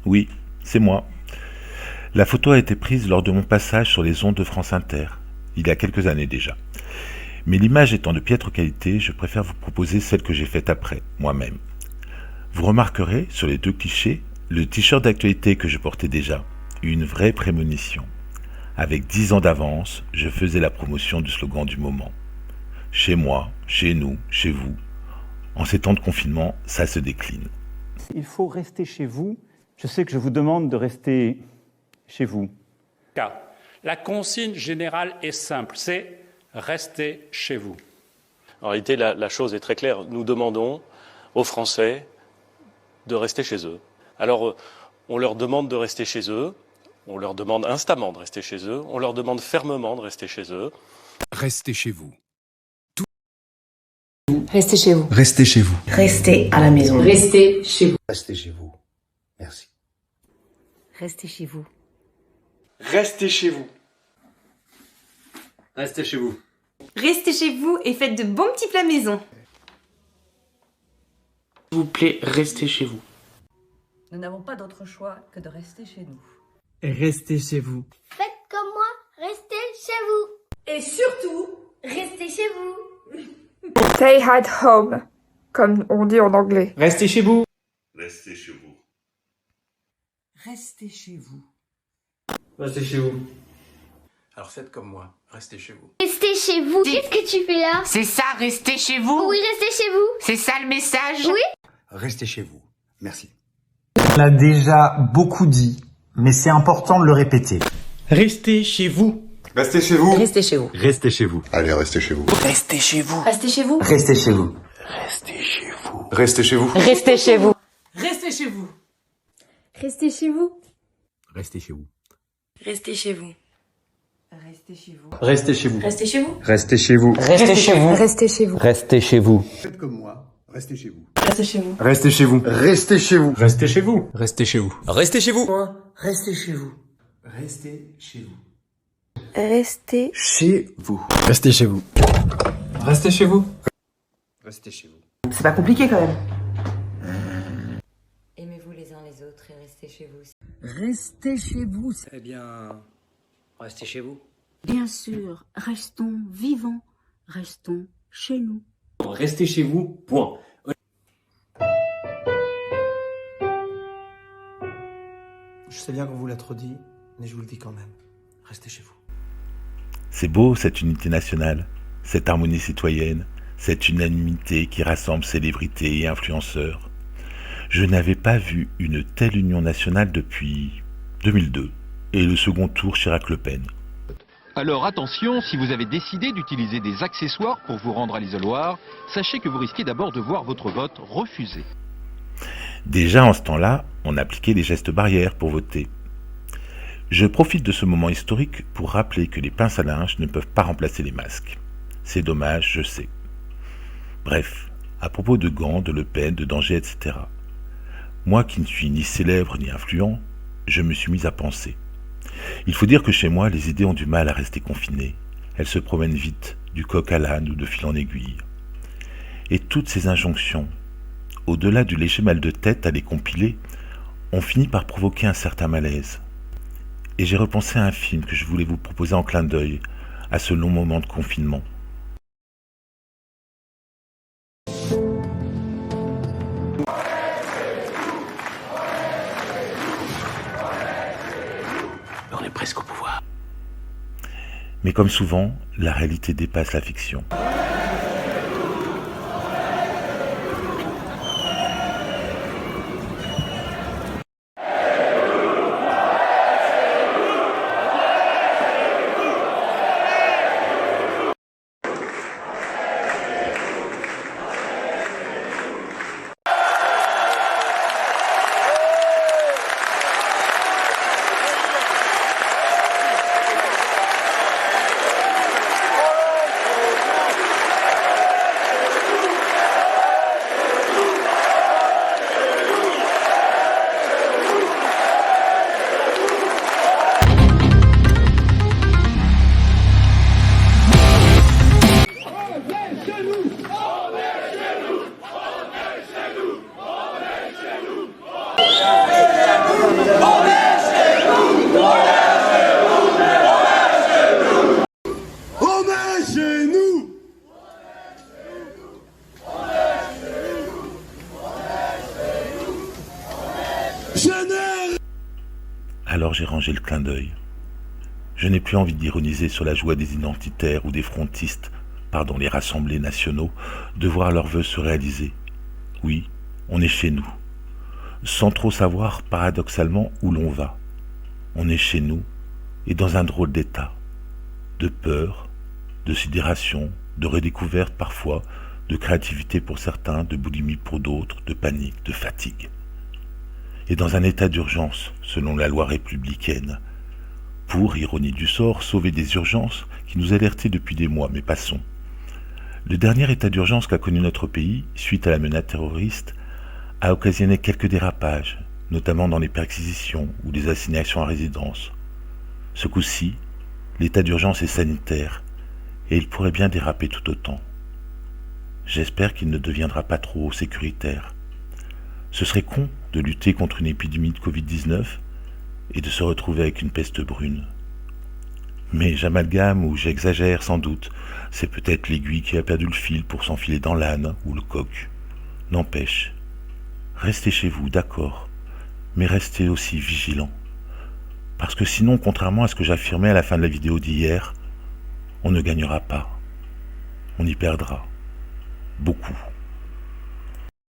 Oui, c'est moi. La photo a été prise lors de mon passage sur les ondes de France Inter, il y a quelques années déjà. Mais l'image étant de piètre qualité, je préfère vous proposer celle que j'ai faite après, moi-même. Vous remarquerez, sur les deux clichés, le t-shirt d'actualité que je portais déjà, une vraie prémonition. Avec 10 ans d'avance, je faisais la promotion du slogan du moment. Chez moi, chez nous, chez vous. En ces temps de confinement, ça se décline. Il faut rester chez vous. Je sais que je vous demande de rester chez vous. La consigne générale est simple, c'est rester chez vous. En réalité, la chose est très claire. Nous demandons aux Français de rester chez eux. Alors, on leur demande de rester chez eux, on leur demande instamment de rester chez eux, on leur demande fermement de rester chez eux. Restez chez vous. Restez chez vous. Restez chez vous. Restez à la maison. Restez chez vous. Restez chez vous. Merci. Restez chez vous. Restez chez vous. Restez chez vous. Restez chez vous et faites de bons petits plats maison. S'il vous plaît, restez chez vous. Nous n'avons pas d'autre choix que de rester chez nous. Restez chez vous. Faites comme moi, restez chez vous. Et surtout, restez chez vous. Stay at home, comme on dit en anglais. Restez chez vous. Restez chez vous. Restez chez vous. Restez chez vous. Alors faites comme moi, restez chez vous. Restez chez vous. Qu'est-ce que tu fais là? C'est ça, restez chez vous. Oui, restez chez vous. C'est ça le message? Oui. Restez chez vous. Merci. On l'a déjà beaucoup dit, mais c'est important de le répéter. Restez chez vous. Restez chez vous. Restez chez vous. Restez chez vous. Allez, restez chez vous. Restez chez vous. Restez chez vous. Restez chez vous. Restez chez vous. Restez chez vous. Restez chez vous. restez chez vous. Restez chez vous. Restez chez vous. Restez chez vous. Restez chez vous. Restez chez vous. Restez chez vous. Restez chez vous. Restez chez vous. Restez chez vous. Restez chez vous. Faites comme moi. Restez chez vous. Restez chez vous. Restez chez vous. Restez chez vous. Restez chez vous. Restez chez vous. Restez chez vous. Restez chez vous. Restez chez vous. Restez. Chez vous. Restez chez vous. Restez chez vous. Restez chez vous. C'est pas compliqué quand même. Aimez-vous les uns les autres et restez chez vous. Restez chez vous. Eh bien, restez chez vous. Bien sûr, restons vivants. Restons chez nous. Restez chez vous, point. Je sais bien qu'on vous l'a trop dit, mais je vous le dis quand même. Restez chez vous. C'est beau cette unité nationale, cette harmonie citoyenne, cette unanimité qui rassemble célébrités et influenceurs. Je n'avais pas vu une telle union nationale depuis 2002 et le second tour Chirac-Le Pen. Alors attention, si vous avez décidé d'utiliser des accessoires pour vous rendre à l'isoloir, sachez que vous risquez d'abord de voir votre vote refusé. Déjà en ce temps-là, on appliquait les gestes barrières pour voter. Je profite de ce moment historique pour rappeler que les pinces à linge ne peuvent pas remplacer les masques. C'est dommage, je sais. Bref, à propos de Gand, de Le Pen, de danger, etc. Moi qui ne suis ni célèbre ni influent, je me suis mis à penser. Il faut dire que chez moi, les idées ont du mal à rester confinées. Elles se promènent vite, du coq à l'âne ou de fil en aiguille. Et toutes ces injonctions, au-delà du léger mal de tête à les compiler, ont fini par provoquer un certain malaise. Et j'ai repensé à un film que je voulais vous proposer en clin d'œil à ce long moment de confinement. On est presque au pouvoir. Mais comme souvent, la réalité dépasse la fiction. Alors j'ai rangé le clin d'œil. Je n'ai plus envie d'ironiser sur la joie des identitaires ou des frontistes, pardon, les rassemblés nationaux, de voir leurs vœux se réaliser. Oui, on est chez nous, sans trop savoir paradoxalement où l'on va. On est chez nous et dans un drôle d'état, de peur, de sidération, de redécouverte parfois, de créativité pour certains, de boulimie pour d'autres, de panique, de fatigue. Et dans un état d'urgence, selon la loi républicaine, pour, ironie du sort, sauver des urgences qui nous alertaient depuis des mois, mais passons. Le dernier état d'urgence qu'a connu notre pays, suite à la menace terroriste, a occasionné quelques dérapages, notamment dans les perquisitions ou les assignations à résidence. Ce coup-ci, l'état d'urgence est sanitaire, et il pourrait bien déraper tout autant. J'espère qu'il ne deviendra pas trop sécuritaire. Ce serait con de lutter contre une épidémie de Covid-19 et de se retrouver avec une peste brune. Mais j'amalgame ou j'exagère sans doute, c'est peut-être l'aiguille qui a perdu le fil pour s'enfiler dans l'âne ou le coq. N'empêche, restez chez vous, d'accord, mais restez aussi vigilants. Parce que sinon, contrairement à ce que j'affirmais à la fin de la vidéo d'hier, on ne gagnera pas. On y perdra. Beaucoup.